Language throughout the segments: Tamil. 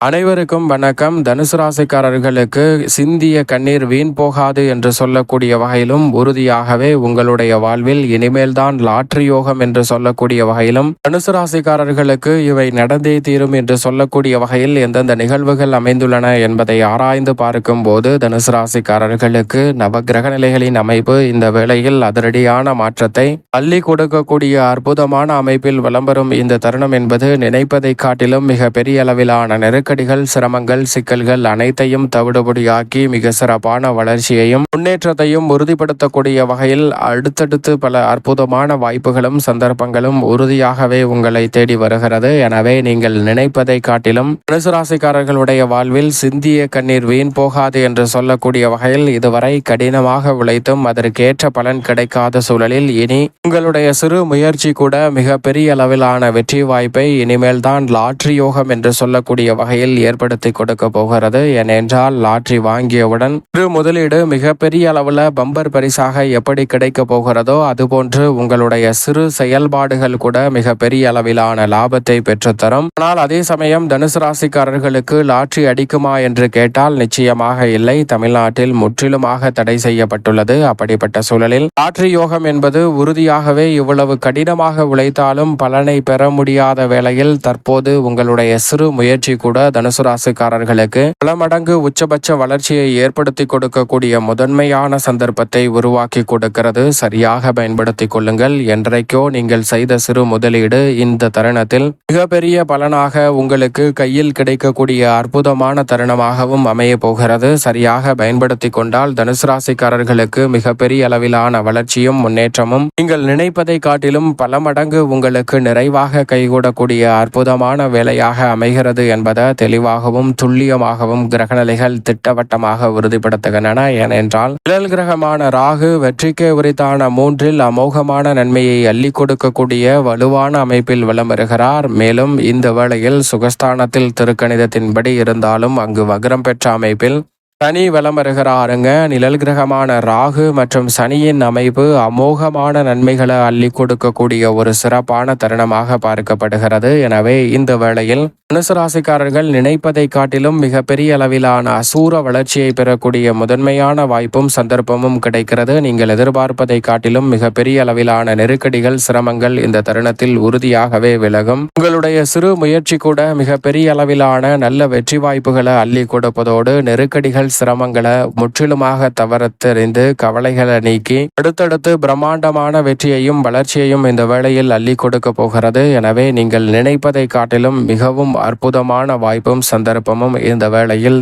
அனைவருக்கும் வணக்கம். தனுசு ராசிக்காரர்களுக்கு சிந்திய கண்ணீர் வீண் போகாது என்று சொல்லக்கூடிய வகையிலும், உறுதியாகவே உங்களுடைய வாழ்வில் இனிமேல்தான் லாட்ரி யோகம் என்று சொல்லக்கூடிய வகையிலும், தனுசு ராசிக்காரர்களுக்கு இவை நடந்தே தீரும் என்று சொல்லக்கூடிய வகையில் எந்தெந்த நிகழ்வுகள் அமைந்துள்ளன என்பதை ஆராய்ந்து பார்க்கும் போது, தனுசு ராசிக்காரர்களுக்கு நவகிரக நிலைகளின் அமைப்பு இந்த வேளையில் அதிரடியான மாற்றத்தை அள்ளி கொடுக்கக்கூடிய அற்புதமான அமைப்பில் விளம்பரும் இந்த தருணம் என்பது நினைப்பதை காட்டிலும் மிக பெரிய அளவிலான நெருக்கடிகள், சிரமங்கள், சிக்கல்கள் அனைத்தையும் தவிடுபடியாக்கி மிக சிறப்பான வளர்ச்சியையும் முன்னேற்றத்தையும் உறுதிப்படுத்தக்கூடிய வகையில் அடுத்தடுத்து பல அற்புதமான வாய்ப்புகளும் சந்தர்ப்பங்களும் உறுதியாகவே உங்களை தேடி வருகிறது. எனவே நீங்கள் நினைப்பதை காட்டிலும் தனுசு ராசிக்காரர்களுடைய வாழ்வில் சிந்திய கண்ணீர் வீண் போகாது என்று சொல்லக்கூடிய வகையில் இதுவரை கடினமாக உழைத்தும் அதற்கேற்ற பலன் கிடைக்காத சூழலில் இனி உங்களுடைய சிறு முயற்சி கூட மிக பெரிய அளவிலான வெற்றி வாய்ப்பை இனிமேல் தான் லாட்ரி யோகம் என்று சொல்லக்கூடிய வகையில் ஏற்படுத்தி கொடுக்க போகிறது. ஏனென்றால் லாட்ரி வாங்கியவுடன் சிறு முதலீடு மிகப்பெரிய அளவுல பம்பர் பரிசாக எப்படி கிடைக்க போகிறதோ அதுபோன்று உங்களுடைய சிறு செயல்பாடுகள் கூட மிக பெரிய அளவிலான லாபத்தை பெற்றுத்தரும். ஆனால் அதே சமயம் தனுசு ராசிக்காரர்களுக்கு லாட்ரி அடிக்குமா என்று கேட்டால் நிச்சயமாக இல்லை. தமிழ்நாட்டில் முற்றிலுமாக தடை செய்யப்பட்டுள்ளது. அப்படிப்பட்ட சூழலில் லாட்ரி யோகம் என்பது உறுதியாகவே இவ்வளவு கடினமாக உழைத்தாலும் பலனை பெற முடியாத வேளையில் தற்போது உங்களுடைய சிறு முயற்சி கூட தனுசு ராசிக்காரர்களுக்கு பல மடங்கு உச்சபட்ச வளர்ச்சியை ஏற்படுத்தி கொடுக்கக்கூடிய முதன்மையான சந்தர்ப்பத்தை உருவாக்கி கொடுக்கிறது. சரியாக பயன்படுத்திக் கொள்ளுங்கள். என்றைக்கோ நீங்கள் செய்த சிறு முதலீடு இந்த தருணத்தில் மிகப்பெரிய பலனாக உங்களுக்கு கையில் கிடைக்கக்கூடிய அற்புதமான தருணமாகவும் அமைய போகிறது. சரியாக பயன்படுத்தி கொண்டால் தனுசு ராசிக்காரர்களுக்கு மிகப்பெரிய அளவிலான வளர்ச்சியும் முன்னேற்றமும் நீங்கள் நினைப்பதை காட்டிலும் பல மடங்கு உங்களுக்கு நிறைவாக கைகூடக்கூடிய அற்புதமான வேலையாக அமைகிறது என்பதை தெளிவாகவும் துல்லியமாகவும் கிரகநிலைகள் திட்டவட்டமாக உறுதிப்படுத்துகின்றன. ஏனென்றால் நிழல் கிரகமான ராகு வெற்றிக்கு உரித்தான 3 அமோகமான நன்மையை அள்ளி கொடுக்கக்கூடிய வலுவான அமைப்பில் விளம்பருகிறார். மேலும் இந்த வேளையில் சுகஸ்தானத்தில் திருக்கணிதத்தின்படி இருந்தாலும் அங்கு வக்ரம் பெற்ற அமைப்பில் சனி வலம் வருகிறாருங்க. நிழல் கிரகமான ராகு மற்றும் சனியின் அமைப்பு அமோகமான நன்மைகளை அள்ளி கொடுக்கக்கூடிய ஒரு சிறப்பான தருணமாக பார்க்கப்படுகிறது. எனவே இந்த வேளையில் தனுசு ராசிக்காரர்கள் நினைப்பதை காட்டிலும் மிக பெரிய அளவிலான அசூர வளர்ச்சியை பெறக்கூடிய முதன்மையான வாய்ப்பும் சந்தர்ப்பமும் கிடைக்கிறது. நீங்கள் எதிர்பார்ப்பதை காட்டிலும் மிக பெரிய அளவிலான நெருக்கடிகள், சிரமங்கள் இந்த தருணத்தில் உறுதியாகவே விலகும். உங்களுடைய சிறு முயற்சி கூட மிக பெரிய அளவிலான நல்ல வெற்றி வாய்ப்புகளை அள்ளி கொடுப்பதோடு நெருக்கடிகள், சிரமங்களை முற்றிலுமாக தவறத்தெறிந்து கவலைகளை நீக்கி அடுத்தடுத்து பிரம்மாண்டமான வெற்றியையும் வளர்ச்சியையும் இந்த வேளையில் அள்ளி கொடுக்க போகிறது. எனவே நீங்கள் நினைப்பதை காட்டிலும் மிகவும் அற்புதமான வாய்ப்பும் சந்தர்ப்பமும் இந்த வேளையில்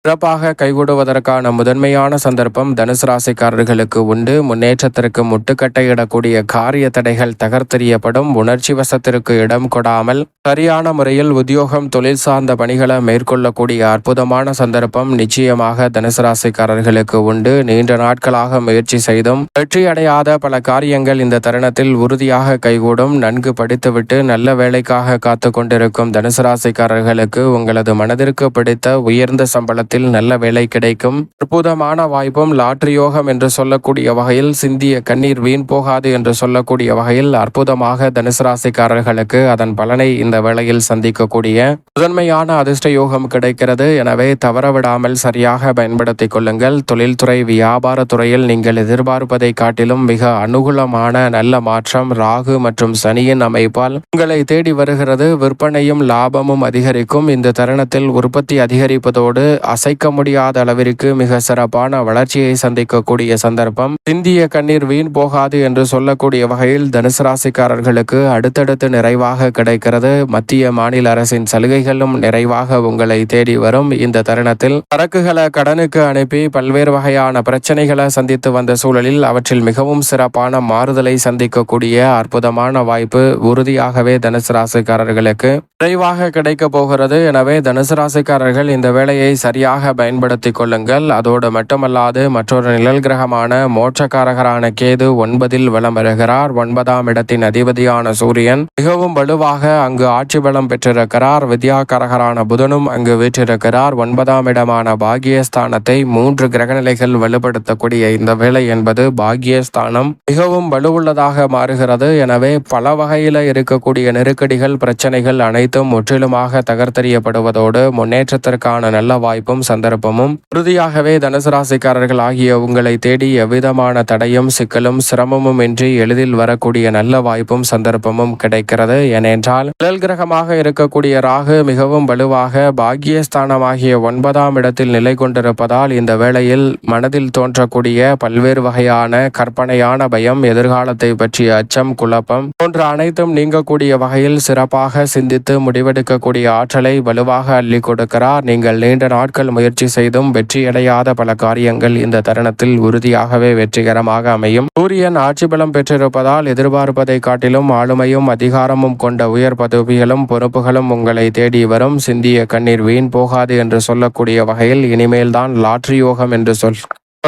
சிறப்பாக கைகூடுவதற்கான முதன்மையான சந்தர்ப்பம் தனுசு ராசிக்காரர்களுக்கு உண்டு. முன்னேற்றத்திற்கு முட்டுக்கட்டையிடக்கூடிய காரிய தடைகள் தகர்த்தெறியப்படும். உணர்ச்சி வசத்திற்கு இடம் கொடாமல் சரியான முறையில் உத்தியோகம், தொழில் சார்ந்த பணிகளை மேற்கொள்ளக்கூடிய அற்புதமான சந்தர்ப்பம் நிச்சயமாக தனுசு ராசிக்காரர்களுக்கு உண்டு. நீண்ட நாட்களாக முயற்சி செய்தும் வெற்றி அடையாத பல காரியங்கள் இந்த தருணத்தில் உறுதியாக கைகூடும். நன்கு படித்துவிட்டு நல்ல வேலைக்காக காத்து கொண்டிருக்கும் தனுசு ராசிக்காரர்களுக்கு உங்களது மனதிற்கு பிடித்த உயர்ந்த சம்பளத்தில் நல்ல வேலை கிடைக்கும். அற்புதமான வாய்ப்பும் லாட்ரி யோகம் என்று சொல்லக்கூடிய வகையில் சிந்திய கண்ணீர் வீண் போகாது என்று சொல்லக்கூடிய வகையில் அற்புதமாக தனுசு ராசிக்காரர்களுக்கு அதன் பலனை இந்த வேளையில் சந்திக்கக்கூடிய முதன்மையான அதிர்ஷ்ட யோகம் கிடைக்கிறது. எனவே தவறவிடாமல் சரியாக பயன்படுத்திக் கொள்ளுங்கள். தொழில்துறை, வியாபார துறையில் நீங்கள் எதிர்பார்ப்பதை காட்டிலும் மிக அனுகூலமான நல்ல மாற்றம் ராகு மற்றும் சனியின் அமைப்பால் உங்களை தேடி வருகிறது. விற்பனையும் லாபமும் அதிகரிக்கும். இந்த தருணத்தில் உற்பத்தி அதிகரிப்பதோடு அசைக்க முடியாத அளவிற்கு மிக சிறப்பான வளர்ச்சியை சந்திக்கக்கூடிய சந்தர்ப்பம் சிந்திய கண்ணீர் வீண் போகாது என்று சொல்லக்கூடிய வகையில் தனுசு ராசிக்காரர்களுக்கு அடுத்தடுத்து நிறைவாக கிடைக்கிறது. மத்திய மாநில அரசின் சலுகைகளும் நிறைவாக உங்களை தேடி வரும். இந்த தருணத்தில் சரக்குகளை கடனுக்கு அனுப்பி பல்வேறு வகையான பிரச்சனைகளை சந்தித்து வந்த சூழலில் அவற்றில் மிகவும் சிறப்பான மாறுதலை சந்திக்கக்கூடிய அற்புதமான வாய்ப்பு உறுதியாகவே தனுசு ராசிக்காரர்களுக்கு நிறைவாக கிடைக்க போகிறது. எனவே தனுசு ராசிக்காரர்கள் இந்த வேலையை சரியாக சரியாக பயன்படுத்திக் கொள்ளுங்கள். அதோடு மட்டுமல்லாது மற்றொரு நிழல் கிரகமான மோட்சக்காரகரான கேது 9ல் வலம் வருகிறார். 9ஆம் இடத்தின் அதிபதியான சூரியன் மிகவும் வலுவாக அங்கு ஆட்சி பலம் பெற்றிருக்கிறார். வித்யாகாரகரான புதனும் அங்கு வீற்றிருக்கிறார். 9ஆம் இடமான பாகியஸ்தானத்தை 3 கிரகநிலைகள் வலுப்படுத்தக்கூடிய இந்த வேளை என்பது பாகியஸ்தானம் மிகவும் வலுவுள்ளதாக மாறுகிறது. எனவே பல வகையில இருக்கக்கூடிய நெருக்கடிகள், பிரச்சனைகள் அனைத்தும் முற்றிலுமாக தகர்த்தெறியப்படுவதோடு முன்னேற்றத்திற்கான நல்ல வாய்ப்பும் சந்தர்ப்பமும் உறுதியாகவே தனுசு ராசிக்காரர்கள் ஆகிய உங்களை தேடி எவ்விதமான தடையும் சிக்கலும் சிரமமும் இன்றி எளிதில் வரக்கூடிய நல்ல வாய்ப்பும் சந்தர்ப்பமும் கிடைக்கிறது. ஏனென்றால் நிழல் கிரகமாக இருக்கக்கூடிய ராகு மிகவும் வலுவாக பாக்கியஸ்தானமாகிய 9ஆம் இடத்தில் நிலை கொண்டிருப்பதால் இந்த வேளையில் மனதில் தோன்றக்கூடிய பல்வேறு வகையான கற்பனையான பயம், எதிர்காலத்தை பற்றிய அச்சம், குழப்பம் போன்ற அனைத்தும் நீங்கக்கூடிய வகையில் சிறப்பாக சிந்தித்து முடிவெடுக்கக்கூடிய ஆற்றலை வலுவாக அள்ளி கொடுக்கிறார். நீங்கள் நீண்ட நாட்கள் முயற்சி செய்தும் வெற்றியடையாத பல காரியங்கள் இந்த தருணத்தில் உறுதியாகவே வெற்றிகரமாக அமையும். சூரியன் ஆட்சி பலம் பெற்றிருப்பதால் எதிர்பார்ப்பதை காட்டிலும் ஆளுமையும் அதிகாரமும் கொண்ட உயர் பதவிகளும் பொறுப்புகளும் உங்களை தேடி வரும். சிந்திய கண்ணீர் வீண் போகாது என்று சொல்லக்கூடிய வகையில் இனிமேல்தான் லாட்ரி யோகம் என்று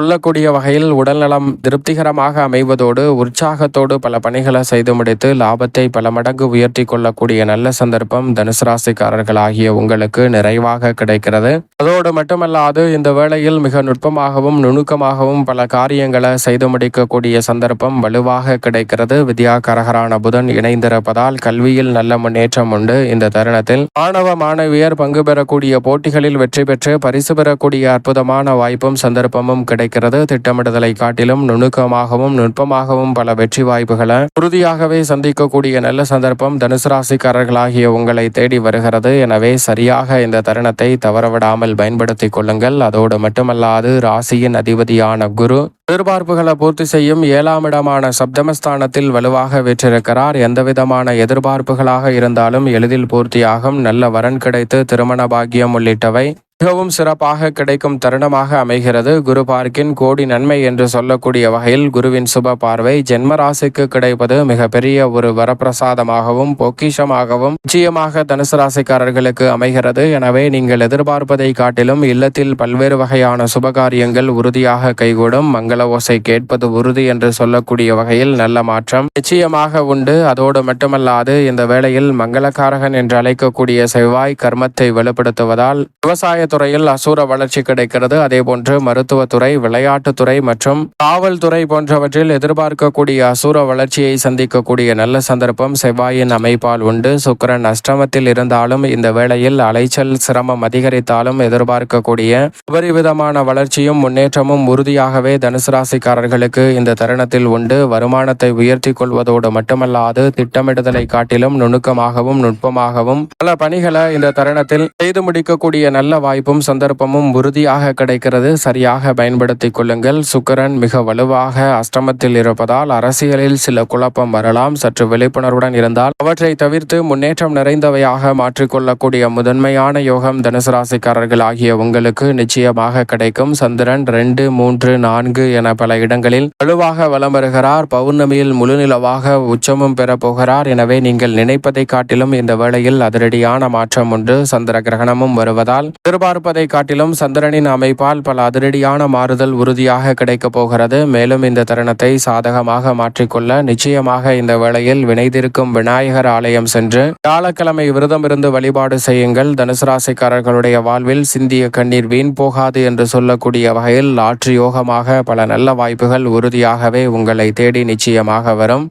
சொல்லக்கூடிய வகையில் உடல்நலம் திருப்திகரமாக அமைவதோடு உற்சாகத்தோடு பல பணிகளை செய்து முடித்து லாபத்தை பல மடங்கு உயர்த்தி கொள்ளக்கூடிய நல்ல சந்தர்ப்பம் தனுசு ராசிக்காரர்கள் ஆகிய உங்களுக்கு நிறைவாக கிடைக்கிறது. அதோடு மட்டுமல்லாது இந்த வேளையில் மிக நுட்பமாகவும் நுணுக்கமாகவும் பல காரியங்களை செய்து முடிக்கக்கூடிய சந்தர்ப்பம் வலுவாக கிடைக்கிறது. வித்யாகாரகரான புதன் இணைந்திருப்பதால் கல்வியில் நல்ல முன்னேற்றம் உண்டு. இந்த தருணத்தில் மாணவ மாணவியர் பங்கு பெறக்கூடிய போட்டிகளில் வெற்றி பெற்று பரிசு பெறக்கூடிய அற்புதமான வாய்ப்பும் சந்தர்ப்பமும் கிடைக்கிறது. திட்டமிடுதலை காட்டிலும் நுணுக்கமாகவும் நுட்பமாகவும் பல வெற்றி வாய்ப்புகளை உறுதியாகவே சந்திக்கக்கூடிய நல்ல சந்தர்ப்பம் தனுசு ராசிக்காரர்களாகிய உங்களை தேடி வருகிறது. எனவே சரியாக இந்த தருணத்தை தவறவிடாமல் பயன்படுத்திக் கொள்ளுங்கள். அதோடு மட்டுமல்லாது ராசியின் அதிபதியான குரு எதிர்பார்ப்புகளை பூர்த்தி செய்யும் 7ஆம் இடமான சப்தமஸ்தானத்தில் வலுவாக வீற்றிருக்கிறார். எந்தவிதமான எதிர்பார்ப்புகளாக இருந்தாலும் எளிதில் பூர்த்தியாகும். நல்ல வரன் கிடைத்து திருமண பாக்கியம் உள்ளிட்டவை மிகவும் சிறப்பாக கிடைக்கும் தருணமாக அமைகிறது. குரு பார்க்கின் கோடி நன்மை என்று சொல்லக்கூடிய வகையில் குருவின் சுப பார்வை ஜென்ம ராசிக்கு கிடைப்பது மிகப்பெரிய ஒரு வரப்பிரசாதமாகவும் பொக்கிஷமாகவும் நிச்சயமாக தனுசு ராசிக்காரர்களுக்கு அமைகிறது. எனவே நீங்கள் எதிர்பார்ப்பதை காட்டிலும் இல்லத்தில் பல்வேறு வகையான சுபகாரியங்கள் உறுதியாக கைகூடும். மங்கள ஓசை கேட்பது உறுதி என்று சொல்லக்கூடிய வகையில் நல்ல மாற்றம் நிச்சயமாக உண்டு. அதோடு மட்டுமல்லாது இந்த வேளையில் மங்களகாரகன் என்று அழைக்கக்கூடிய செவ்வாய் கர்மத்தை வலுப்படுத்துவதால் விவசாய துறையில் அசூர வளர்ச்சி கிடைக்கிறது. அதேபோன்று மருத்துவத்துறை, விளையாட்டுத்துறை மற்றும் காவல்துறை போன்றவற்றில் எதிர்பார்க்கக்கூடிய அசூர வளர்ச்சியை சந்திக்கக்கூடிய நல்ல சந்தர்ப்பம் செவ்வாயின் அமைப்பால் உண்டு. சுக்கிரன் அஷ்டமத்தில் இருந்தாலும் இந்த வேளையில் அலைச்சல் சிரமம் அதிகரித்தாலும் எதிர்பார்க்கக்கூடிய உபரிவிதமான வளர்ச்சியும் முன்னேற்றமும் உறுதியாகவே தனுசு ராசிக்காரர்களுக்கு இந்த தருணத்தில் உண்டு. வருமானத்தை உயர்த்தி கொள்வதோடு மட்டுமல்லாது திட்டமிடுதலை காட்டிலும் நுணுக்கமாகவும் நுட்பமாகவும் பல பணிகளை இந்த தருணத்தில் செய்து முடிக்கக்கூடிய நல்ல வாய்ப்பும் சந்தர்ப்பமும் உறுதியாக கிடைக்கிறது. சரியாக பயன்படுத்திக் கொள்ளுங்கள். சுக்கிரன் மிக வலுவாக அஷ்டமத்தில் இருப்பதால் அரசியலில் சில குழப்பம் வரலாம். சற்று விழிப்புணர்வுடன் இருந்தால் அவற்றை தவிர்த்து முன்னேற்றம் நிறைந்தவையாக மாற்றிக்கொள்ளக்கூடிய முதன்மையான யோகம் தனுசு ராசிக்காரர்கள் ஆகிய உங்களுக்கு நிச்சயமாக கிடைக்கும். சந்திரன் 2, 3, 4 என பல இடங்களில் வலுவாக வலம் வருகிறார். பௌர்ணமியில் முழுநிலவாக உச்சமும் பெறப்போகிறார். எனவே நீங்கள் நினைப்பதை காட்டிலும் இந்த வேளையில் அதிரடியான மாற்றம் உண்டு. சந்திர கிரகணமும் வருவதால் எதிர்பார்ப்பதை காட்டிலும் சந்திரனின் அமைப்பால் பல அதிரடியான மாறுதல் உறுதியாக கிடைக்கப் போகிறது. மேலும் இந்த தருணத்தை சாதகமாக மாற்றிக்கொள்ள நிச்சயமாக இந்த வேளையில் வினைதிருக்கும் விநாயகர் ஆலயம் சென்று வியாழக்கிழமை விரதம் இருந்து வழிபாடு செய்யுங்கள். தனுசு ராசிக்காரர்களுடைய வாழ்வில் சிந்திய கண்ணீர் வீண் போகாது என்று சொல்லக்கூடிய வகையில் லாட்ரி யோகமாக பல நல்ல வாய்ப்புகள் உறுதியாகவே உங்களை தேடி நிச்சயமாக வரும்.